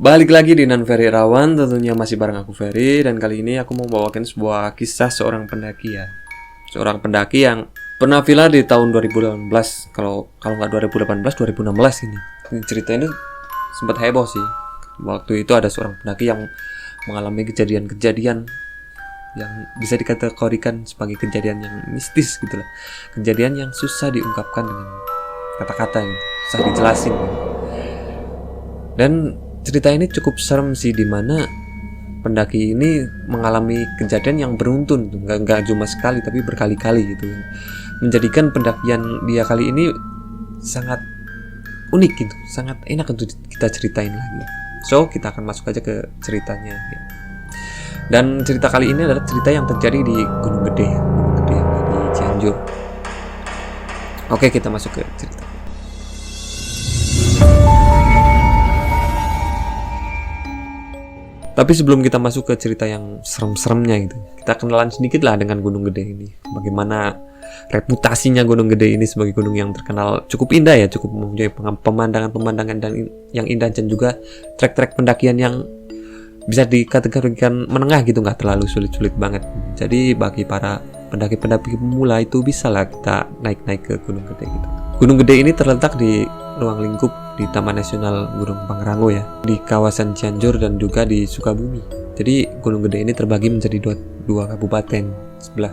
Balik lagi di Nan Ferry Irawan, tentunya masih bareng aku Ferry. Dan kali ini aku mau bawakan sebuah kisah seorang pendaki ya. Seorang pendaki yang pernah villa di tahun 2018. Kalau nggak 2018, 2016 ini. Cerita ini sempat heboh sih. Waktu itu ada seorang pendaki yang mengalami kejadian-kejadian yang bisa dikategorikan sebagai kejadian yang mistis gitu lah. Kejadian yang susah diungkapkan dengan kata-kata gitu, susah dijelasin gitu. Dan cerita ini cukup serem sih, dimana pendaki ini mengalami kejadian yang beruntun, nggak cuma sekali tapi berkali-kali gitu, menjadikan pendakian dia kali ini sangat unik gitu, sangat enak untuk kita ceritain lagi. So kita akan masuk aja ke ceritanya ya. Dan cerita kali ini adalah cerita yang terjadi di Gunung Gede yang di Cianjur. Oke, kita masuk ke cerita. Tapi sebelum kita masuk ke cerita yang serem-seremnya gitu, kita kenalan sedikit lah dengan Gunung Gede ini. Bagaimana reputasinya Gunung Gede ini sebagai gunung yang terkenal cukup indah ya, cukup mempunyai pemandangan-pemandangan dan yang indah, dan juga trek-trek pendakian yang bisa dikategorikan menengah gitu, nggak terlalu sulit-sulit banget. Jadi bagi para pendaki-pendaki pemula itu bisa lah kita naik-naik ke Gunung Gede gitu. Gunung Gede ini terletak di ruang lingkup di Taman Nasional Gunung Pangrango ya, di kawasan Cianjur dan juga di Sukabumi. Jadi Gunung Gede ini terbagi menjadi dua kabupaten, sebelah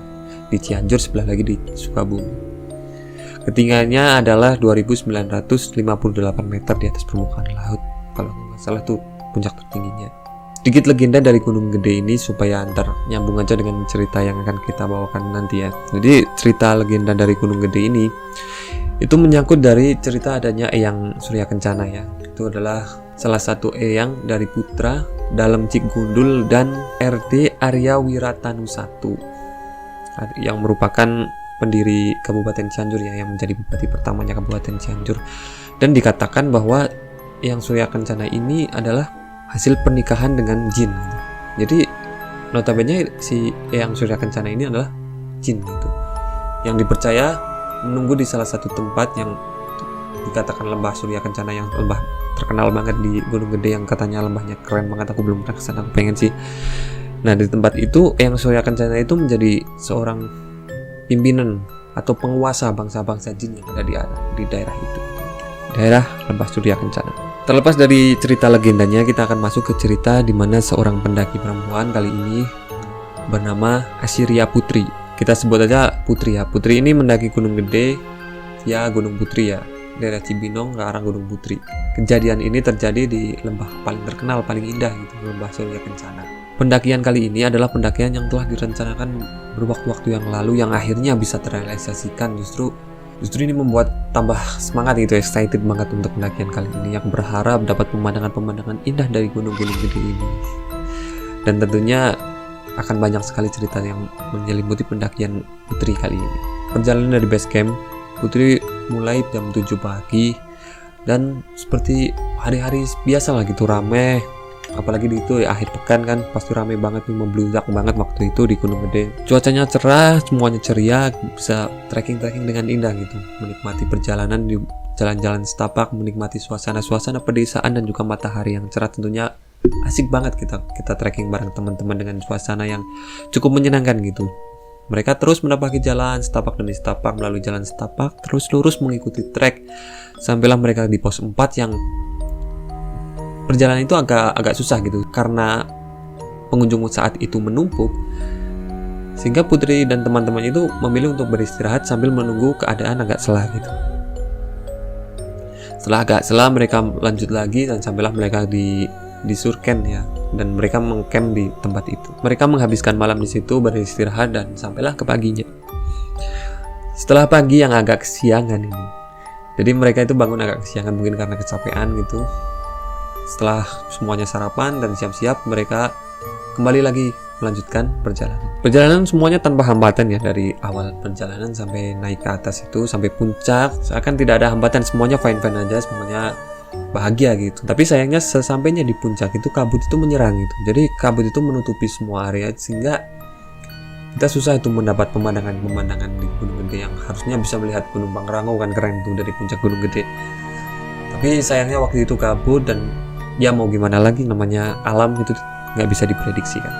di Cianjur, sebelah lagi di Sukabumi. Ketinggiannya adalah 2.958 meter di atas permukaan laut. Kalau nggak salah tuh puncak tertingginya. Sedikit legenda dari Gunung Gede ini supaya antar nyambung aja dengan cerita yang akan kita bawakan nanti ya. Jadi cerita legenda dari Gunung Gede ini itu menyangkut dari cerita adanya Eyang Surya Kencana ya. Itu adalah salah satu eyang dari putra Dalem Cik Gundul dan RD Arya Wiratanu I yang merupakan pendiri Kabupaten Cianjur ya, yang menjadi bupati pertamanya Kabupaten Cianjur. Dan dikatakan bahwa Eyang Surya Kencana ini adalah hasil pernikahan dengan jin gitu. Jadi notabene si Eyang Surya Kencana ini adalah jin gitu, yang dipercaya menunggu di salah satu tempat yang dikatakan lembah Surya Kencana, yang lembah terkenal banget di Gunung Gede, yang katanya lembahnya keren banget. Aku belum pernah kesana, aku pengen sih. Nah, di tempat itu Eyang Surya Kencana itu menjadi seorang pimpinan atau penguasa bangsa-bangsa jin yang ada di daerah itu, daerah lembah Surya Kencana. Terlepas dari cerita legendanya, kita akan masuk ke cerita di mana seorang pendaki perempuan kali ini bernama Assyria Putri. Kita sebut aja Putri ya. Putri ini mendaki Gunung Gede ya, Gunung Putri ya, daerah Cibinong ke arah Gunung Putri. Kejadian ini terjadi di lembah paling terkenal, paling indah gitu, lembah Surya Kencana. Pendakian kali ini adalah pendakian yang telah direncanakan berwaktu-waktu yang lalu, yang akhirnya bisa terrealisasikan. Justru ini membuat tambah semangat gitu, excited banget untuk pendakian kali ini, yang berharap dapat pemandangan-pemandangan indah dari gunung-gunung gede ini. Dan tentunya akan banyak sekali cerita yang menyelimuti pendakian Putri kali ini. Perjalanan dari base camp Putri mulai jam 7 pagi, dan seperti hari-hari biasa lah gitu, rame. Apalagi di itu ya, akhir pekan kan pasti rame banget, membludak banget waktu itu di Gunung Gede. Cuacanya cerah, semuanya ceria, bisa trekking dengan indah gitu, menikmati perjalanan di jalan-jalan setapak, menikmati suasana pedesaan dan juga matahari yang cerah. Tentunya asik banget kita trekking bareng teman-teman dengan suasana yang cukup menyenangkan gitu. Mereka terus menapaki jalan setapak demi setapak, melalui jalan setapak terus lurus mengikuti trek sampailah mereka di pos 4 yang perjalanan itu agak susah gitu karena pengunjung saat itu menumpuk, sehingga Putri dan teman-teman itu memilih untuk beristirahat sambil menunggu keadaan agak selah gitu. Setelah agak selah, mereka lanjut lagi dan sampailah mereka di Surken ya, dan mereka mengcamp di tempat itu. Mereka menghabiskan malam di situ beristirahat dan sampailah ke paginya. Setelah pagi yang agak kesiangan ini, jadi mereka itu bangun agak kesiangan mungkin karena kecapean gitu. Setelah semuanya sarapan dan siap-siap, mereka kembali lagi melanjutkan perjalanan. Perjalanan semuanya tanpa hambatan ya, dari awal perjalanan sampai naik ke atas itu sampai puncak seakan tidak ada hambatan, semuanya fine-fine aja, semuanya bahagia gitu. Tapi sayangnya sesampainya di puncak itu kabut itu menyerang gitu. Jadi kabut itu menutupi semua area sehingga kita susah itu mendapat pemandangan di Gunung Gede, yang harusnya bisa melihat Gunung Pangrango kan keren tuh dari puncak Gunung Gede. Tapi sayangnya waktu itu kabut dan ya mau gimana lagi, namanya alam itu nggak bisa diprediksi kan.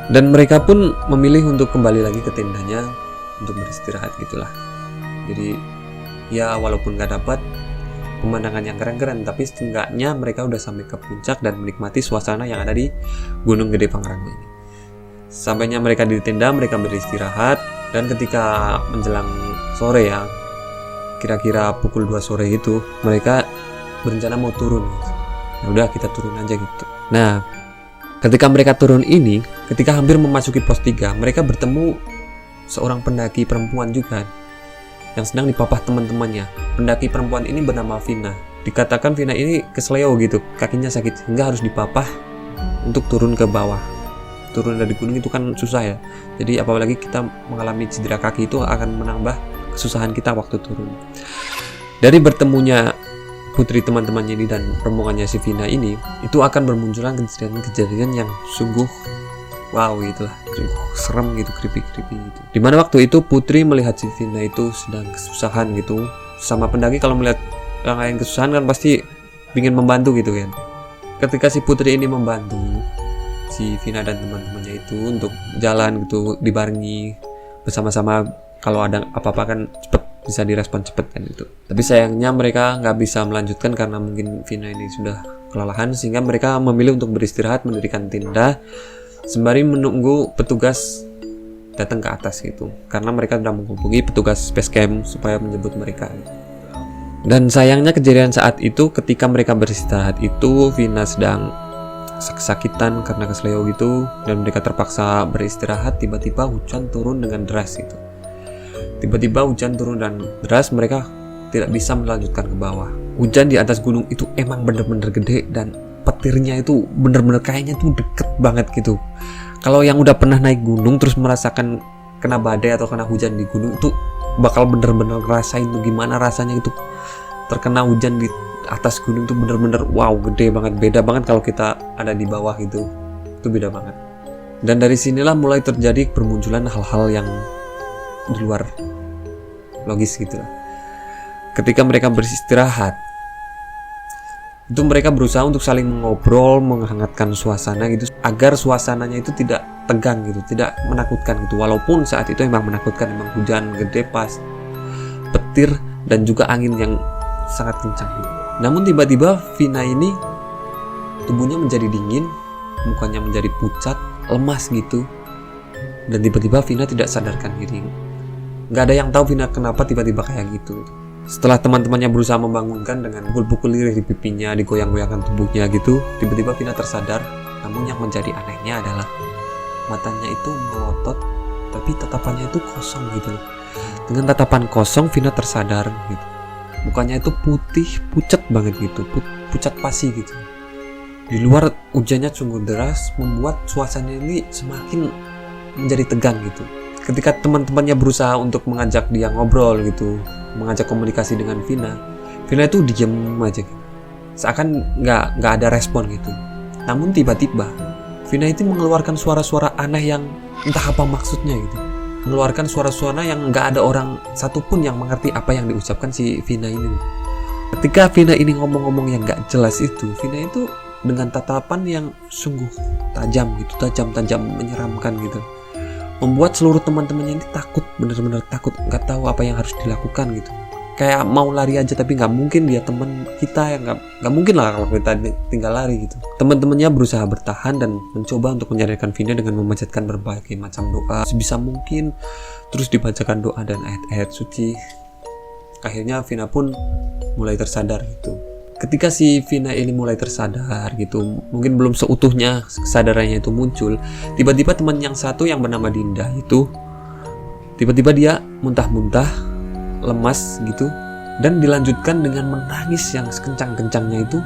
Dan mereka pun memilih untuk kembali lagi ke tendanya untuk beristirahat gitulah. Jadi ya walaupun nggak dapat pemandangan yang keren-keren, tapi setidaknya mereka udah sampai ke puncak dan menikmati suasana yang ada di Gunung Gede Pangrango ini. Sampainya mereka di tenda, mereka beristirahat, dan ketika menjelang sore ya, kira-kira pukul 2 sore itu, mereka berencana mau turun gitu. Ya udah kita turun aja gitu. Nah, ketika mereka turun ini, ketika hampir memasuki pos 3, mereka bertemu seorang pendaki perempuan juga yang sedang dipapah teman-temannya. Pendaki perempuan ini bernama Vina. Dikatakan Vina ini kesleo gitu, kakinya sakit sehingga harus dipapah untuk turun ke bawah. Turun dari gunung itu kan susah ya. Jadi apalagi kita mengalami cedera kaki itu akan menambah kesusahan kita waktu turun. Dari bertemunya putri teman-temannya ini dan rombongannya si Vina ini, itu akan bermunculan kejadian yang sungguh wow gitulah, sungguh serem gitu, creepy gitu. Dimana waktu itu putri melihat si Vina itu sedang kesusahan gitu. Sama pendaki kalau melihat orang lain kesusahan kan pasti ingin membantu gitu kan. Ketika si putri ini membantu si Vina dan teman-temannya itu untuk jalan gitu, dibarengi bersama-sama, kalau ada apa-apa kan cepet bisa direspon cepet kan itu. Tapi sayangnya mereka nggak bisa melanjutkan karena mungkin Vina ini sudah kelelahan, sehingga mereka memilih untuk beristirahat, mendirikan tenda sembari menunggu petugas datang ke atas gitu, karena mereka sudah menghubungi petugas base camp supaya menjemput mereka. Dan sayangnya kejadian saat itu, ketika mereka beristirahat itu, Vina sedang kesakitan karena kesleo gitu, dan mereka terpaksa beristirahat. Tiba-tiba hujan turun dengan deras gitu. Tiba-tiba hujan turun dan deras, mereka tidak bisa melanjutkan ke bawah. Hujan di atas gunung itu emang bener-bener gede, dan petirnya itu bener-bener kayaknya tuh deket banget gitu. Kalau yang udah pernah naik gunung terus merasakan kena badai atau kena hujan di gunung, itu bakal bener-bener ngerasain tuh gimana rasanya itu terkena hujan di atas gunung. Tuh bener-bener wow, gede banget, beda banget kalau kita ada di bawah gitu. Itu beda banget. Dan dari sinilah mulai terjadi bermunculan hal-hal yang di luar logis gitu lah. Ketika mereka beristirahat, itu mereka berusaha untuk saling ngobrol, menghangatkan suasana gitu, agar suasananya itu tidak tegang gitu, tidak menakutkan gitu. Walaupun saat itu emang menakutkan, emang hujan gede pas, petir dan juga angin yang sangat kencang gitu. Namun tiba-tiba Vina ini tubuhnya menjadi dingin, mukanya menjadi pucat, lemas gitu, dan tiba-tiba Vina tidak sadarkan diri. Gak ada yang tahu Vina kenapa tiba-tiba kayak gitu. Setelah teman-temannya berusaha membangunkan dengan pukul-pukul lirih di pipinya, digoyang-goyangkan tubuhnya gitu, tiba-tiba Vina tersadar. Namun yang menjadi anehnya adalah matanya itu melotot, tapi tatapannya itu kosong gitu. Dengan tatapan kosong, Vina tersadar gitu. Mukanya itu putih, pucat banget gitu, pucat pasi gitu. Di luar hujannya sungguh deras, membuat suasana ini semakin menjadi tegang gitu. Ketika teman-temannya berusaha untuk mengajak dia ngobrol gitu, mengajak komunikasi dengan Vina itu diem aja gitu. Seakan nggak ada respon gitu. Namun tiba-tiba Vina itu mengeluarkan suara-suara aneh yang entah apa maksudnya gitu. Mengeluarkan suara-suara yang nggak ada orang satupun yang mengerti apa yang diucapkan si Vina ini. Ketika Vina ini ngomong-ngomong yang nggak jelas itu, Vina itu dengan tatapan yang sungguh tajam gitu, tajam menyeramkan gitu, membuat seluruh teman-temannya ini takut, benar-benar takut, nggak tahu apa yang harus dilakukan gitu. Kayak mau lari aja, tapi nggak mungkin, dia teman kita yang nggak mungkin lah kalau kita tinggal lari gitu. Teman-temannya berusaha bertahan dan mencoba untuk menyadarkan Vina dengan memanjatkan berbagai macam doa sebisa mungkin, terus dibacakan doa dan ayat-ayat suci. Akhirnya Vina pun mulai tersadar gitu. Ketika si Vina ini mulai tersadar gitu, mungkin belum seutuhnya kesadarannya itu muncul, tiba-tiba teman yang satu yang bernama Dinda itu, tiba-tiba dia muntah-muntah, lemas gitu, dan dilanjutkan dengan menangis yang sekencang-kencangnya itu,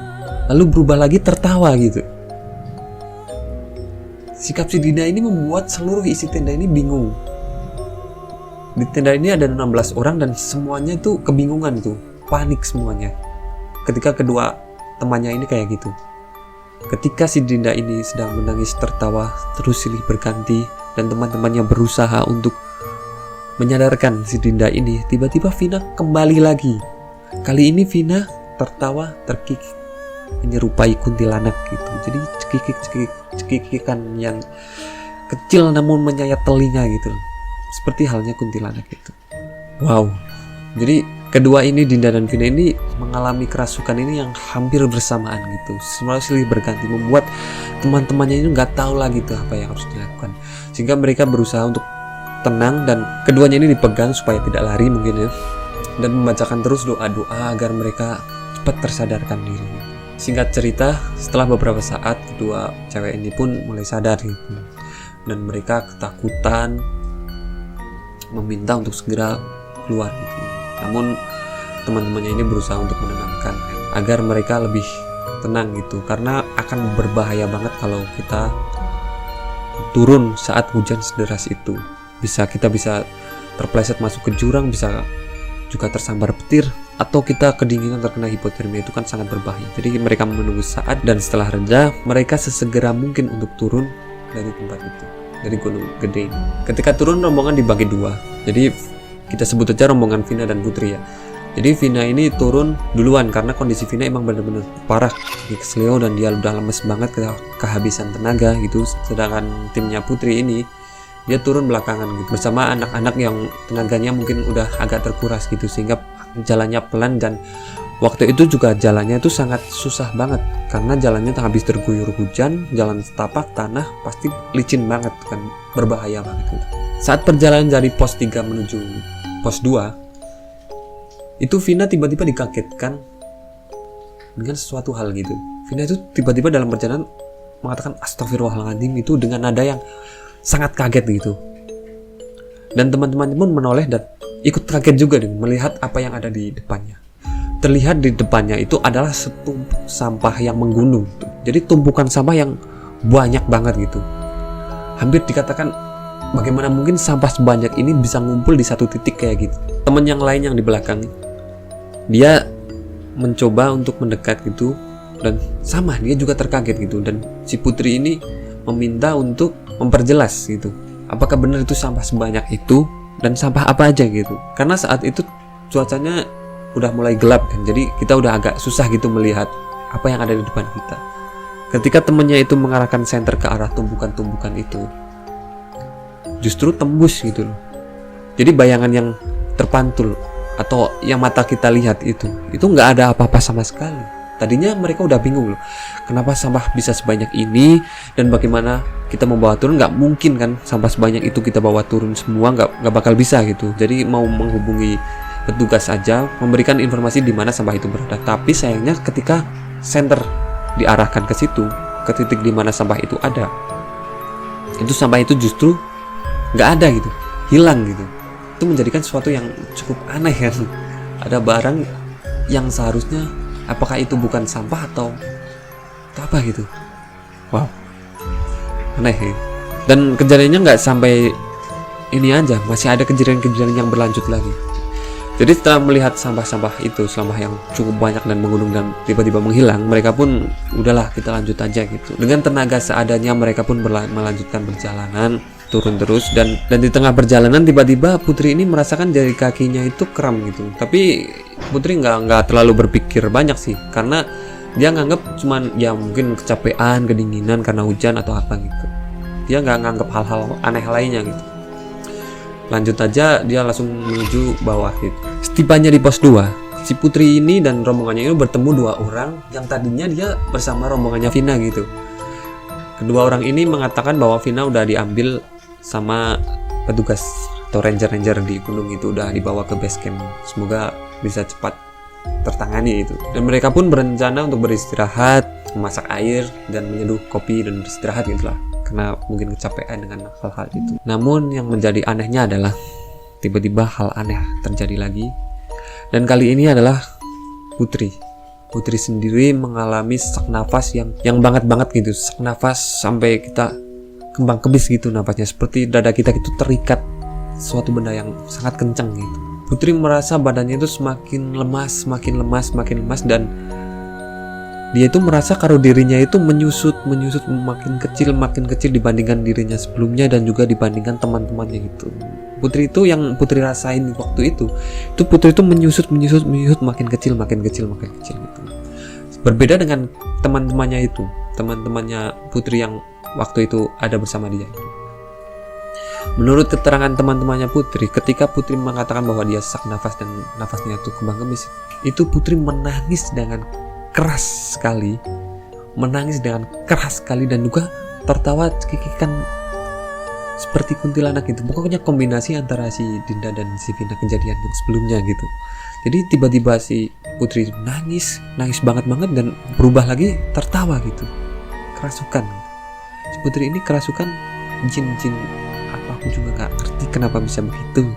lalu berubah lagi tertawa gitu. Sikap si Dinda ini membuat seluruh isi tenda ini bingung. Di tenda ini ada 16 orang dan semuanya tuh kebingungan tuh, panik semuanya. Ketika kedua temannya ini kayak gitu. Ketika si Dinda ini sedang menangis tertawa terus silih berganti dan teman-temannya berusaha untuk menyadarkan si Dinda ini, tiba-tiba Vina kembali lagi. Kali ini Vina tertawa terkikik menyerupai kuntilanak gitu. Jadi cekikikan yang kecil namun menyayat telinga gitu, seperti halnya kuntilanak itu. Wow. Jadi kedua ini, Dinda dan Vina ini mengalami kerasukan ini yang hampir bersamaan gitu, silih berganti, membuat teman-temannya ini nggak tahu lagi tuh apa yang harus dilakukan, sehingga mereka berusaha untuk tenang dan keduanya ini dipegang supaya tidak lari mungkin ya, dan membacakan terus doa-doa agar mereka cepat tersadarkan diri. Singkat cerita, setelah beberapa saat kedua cewek ini pun mulai sadar gitu, dan mereka ketakutan meminta untuk segera keluar gitu. Namun teman-temannya ini berusaha untuk menenangkan agar mereka lebih tenang gitu, karena akan berbahaya banget kalau kita turun saat hujan sederas itu. Kita bisa terpleset masuk ke jurang, bisa juga tersambar petir, atau kita kedinginan terkena hipotermia, itu kan sangat berbahaya. Jadi mereka menunggu saat, dan setelah reda mereka sesegera mungkin untuk turun dari tempat itu, dari Gunung Gede. Ketika turun, rombongan dibagi dua. Jadi kita sebut aja rombongan Vina dan Putri ya. Jadi Vina ini turun duluan karena kondisi Vina emang benar-benar parah di kesleo dan dia udah lemes banget, kehabisan tenaga gitu. Sedangkan timnya Putri ini dia turun belakangan gitu bersama anak-anak yang tenaganya mungkin udah agak terkuras gitu, sehingga jalannya pelan, dan waktu itu juga jalannya itu sangat susah banget karena jalannya habis terguyur hujan, jalan setapak tanah pasti licin banget kan, berbahaya banget gitu. Saat perjalanan dari pos 3 menuju pos 2 itu Vina tiba-tiba dikagetkan dengan sesuatu hal gitu. Vina itu tiba-tiba dalam perjalanan mengatakan astagfirullahaladzim itu dengan nada yang sangat kaget gitu, dan teman-teman pun menoleh dan ikut kaget juga nih melihat apa yang ada di depannya. Terlihat di depannya itu adalah setumpuk sampah yang menggunung tuh. Jadi tumpukan sampah yang banyak banget gitu, hampir dikatakan bagaimana mungkin sampah sebanyak ini bisa ngumpul di satu titik kayak gitu. Teman yang lain yang di belakang dia mencoba untuk mendekat gitu, dan sama dia juga terkaget gitu, dan si Putri ini meminta untuk memperjelas gitu, apakah benar itu sampah sebanyak itu dan sampah apa aja gitu. Karena saat itu cuacanya udah mulai gelap kan, jadi kita udah agak susah gitu melihat apa yang ada di depan kita. Ketika temennya itu mengarahkan senter ke arah tumpukan-tumpukan itu, justru tembus gitu loh. Jadi bayangan yang terpantul atau yang mata kita lihat itu nggak ada apa-apa sama sekali. Tadinya mereka udah bingung loh, kenapa sampah bisa sebanyak ini, dan bagaimana kita membawa turun. Nggak mungkin kan sampah sebanyak itu kita bawa turun semua, nggak bakal bisa gitu. Jadi mau menghubungi petugas aja, memberikan informasi di mana sampah itu berada. Tapi sayangnya ketika senter diarahkan ke situ, ke titik di mana sampah itu ada, itu sampah itu justru nggak ada gitu, hilang gitu. Itu menjadikan sesuatu yang cukup aneh kan. Ada barang yang seharusnya, apakah itu bukan sampah atau apa gitu. Wow, aneh ya. Dan kejadiannya nggak sampai ini aja, masih ada kejadian-kejadian yang berlanjut lagi. Jadi setelah melihat sampah-sampah itu selama yang cukup banyak dan menggunung dan tiba-tiba menghilang, mereka pun udahlah kita lanjut aja gitu. Dengan tenaga seadanya mereka pun melanjutkan perjalanan, turun terus, dan di tengah perjalanan tiba-tiba Putri ini merasakan jari kakinya itu kram gitu. Tapi Putri nggak terlalu berpikir banyak sih, karena dia nganggep cuman ya mungkin kecapean, kedinginan karena hujan atau apa gitu. Dia nggak nganggep hal-hal aneh lainnya gitu. Lanjut aja, dia langsung menuju bawah gitu. Setibanya di pos 2, si Putri ini dan rombongannya ini bertemu dua orang yang tadinya dia bersama rombongannya Vina gitu. Kedua orang ini mengatakan bahwa Vina udah diambil sama petugas atau ranger-ranger di gunung itu, udah dibawa ke base camp. Semoga bisa cepat tertangani itu. Dan mereka pun berencana untuk beristirahat, memasak air dan menyeduh kopi dan beristirahat gitulah, karena mungkin kecapean dengan hal-hal itu. Namun yang menjadi anehnya adalah tiba-tiba hal aneh terjadi lagi, dan kali ini adalah Putri sendiri mengalami sesak nafas yang banget gitu, sesak nafas sampai kita kembang kebis gitu nafasnya, seperti dada kita itu terikat suatu benda yang sangat kencang gitu. Putri merasa badannya itu semakin lemas, dan dia itu merasa kalau dirinya itu menyusut makin kecil dibandingkan dirinya sebelumnya dan juga dibandingkan teman-temannya gitu. Putri itu yang Putri rasain waktu itu Putri itu menyusut makin kecil gitu. Berbeda dengan teman-temannya itu, teman-temannya Putri yang waktu itu ada bersama dia. Menurut keterangan teman-temannya Putri, ketika Putri mengatakan bahwa dia sesak nafas dan nafasnya itu kembang kempis, itu Putri menangis dengan keras sekali, dan juga tertawa cekikikan seperti kuntilanak gitu. Pokoknya kombinasi antara si Dinda dan si Vina kejadian yang sebelumnya gitu. Jadi tiba-tiba si Putri nangis banget dan berubah lagi tertawa gitu, kerasukan. Si Putri ini kerasukan jin apa, aku juga nggak ngerti kenapa bisa begitu.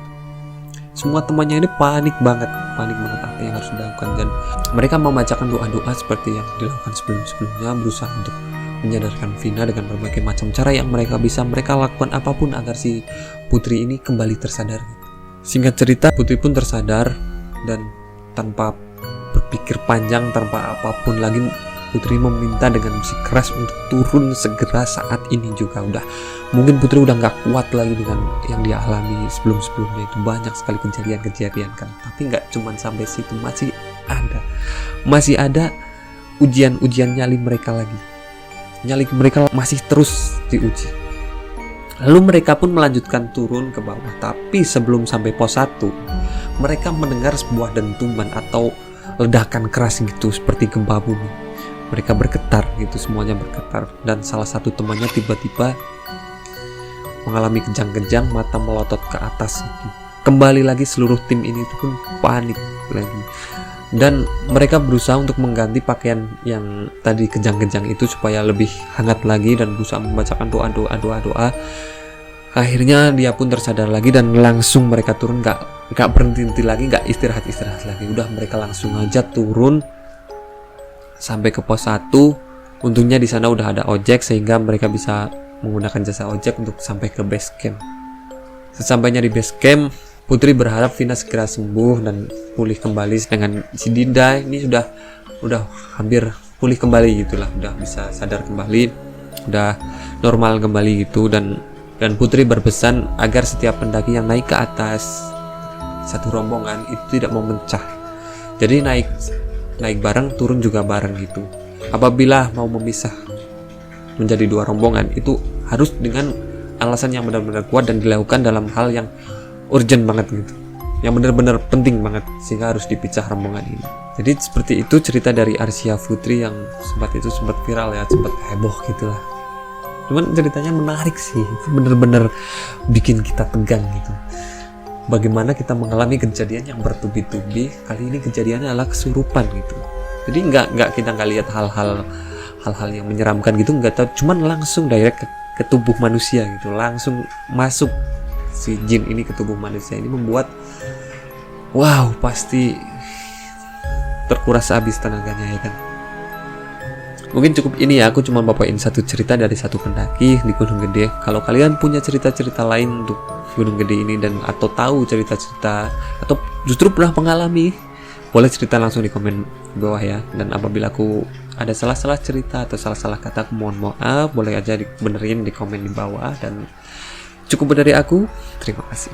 Semua temannya ini panik banget apa yang harus dilakukan, dan mereka membacakan doa-doa seperti yang dilakukan sebelumnya, berusaha untuk menyadarkan Vina dengan berbagai macam cara yang mereka lakukan apapun agar si Putri ini kembali tersadar. Singkat cerita, Putri pun tersadar, dan tanpa berpikir panjang, tanpa apapun lagi, Putri meminta dengan musik keras untuk turun segera saat ini juga. Mungkin Putri udah nggak kuat lagi dengan yang dia alami sebelumnya itu. Banyak sekali kejadian kan, tapi nggak cuman sampai situ, masih ada ujian nyali mereka lagi. Nyali mereka masih terus diuji. Lalu mereka pun melanjutkan turun ke bawah, tapi sebelum sampai pos 1, mereka mendengar sebuah dentuman atau ledakan keras gitu, seperti gempa bumi. Mereka bergetar gitu, semuanya bergetar, dan salah satu temannya tiba-tiba mengalami kejang-kejang, mata melotot ke atas gitu. Kembali lagi seluruh tim ini pun panik lagi, dan mereka berusaha untuk mengganti pakaian yang tadi kejang-kejang itu supaya lebih hangat lagi, dan berusaha membacakan doa. Akhirnya dia pun tersadar lagi, dan langsung mereka turun, nggak berhenti lagi, nggak istirahat lagi. Udah mereka langsung aja turun sampai ke pos 1. Untungnya di sana udah ada ojek sehingga mereka bisa menggunakan jasa ojek untuk sampai ke base camp. Sesampainya di base camp, Putri berharap Vina segera sembuh dan pulih kembali, dengan si Dinda ini udah hampir pulih kembali gitulah, udah bisa sadar kembali, udah normal kembali gitu, dan Putri berpesan agar setiap pendaki yang naik ke atas satu rombongan itu tidak memecah. Jadi naik bareng, turun juga bareng gitu. Apabila mau memisah menjadi 2 rombongan, itu harus dengan alasan yang benar-benar kuat dan dilakukan dalam hal yang urgent banget gitu, yang benar-benar penting banget, sehingga harus dipisah rombongan ini. Jadi seperti itu cerita dari Arsya Putri yang sempat viral ya, sempat heboh gitulah. Cuman ceritanya menarik sih, itu benar-benar bikin kita tegang gitu. Bagaimana kita mengalami kejadian yang bertubi-tubi, kali ini kejadiannya adalah kesurupan gitu. Jadi kita nggak lihat hal-hal yang menyeramkan gitu, nggak tahu, cuman langsung direct ke tubuh manusia gitu, langsung masuk si jin ini ke tubuh manusia. Ini membuat pasti terkuras habis tenaganya ya kan. Mungkin cukup ini ya, aku cuma bawain satu cerita dari satu pendaki di Gunung Gede. Kalau kalian punya cerita-cerita lain untuk Gunung Gede ini, dan atau tahu cerita-cerita atau justru pernah mengalami, boleh cerita langsung di komen di bawah ya. Dan apabila aku ada salah-salah cerita atau salah-salah kata, aku mohon maaf, boleh aja dibenerin di komen di bawah. Dan cukup dari aku, terima kasih.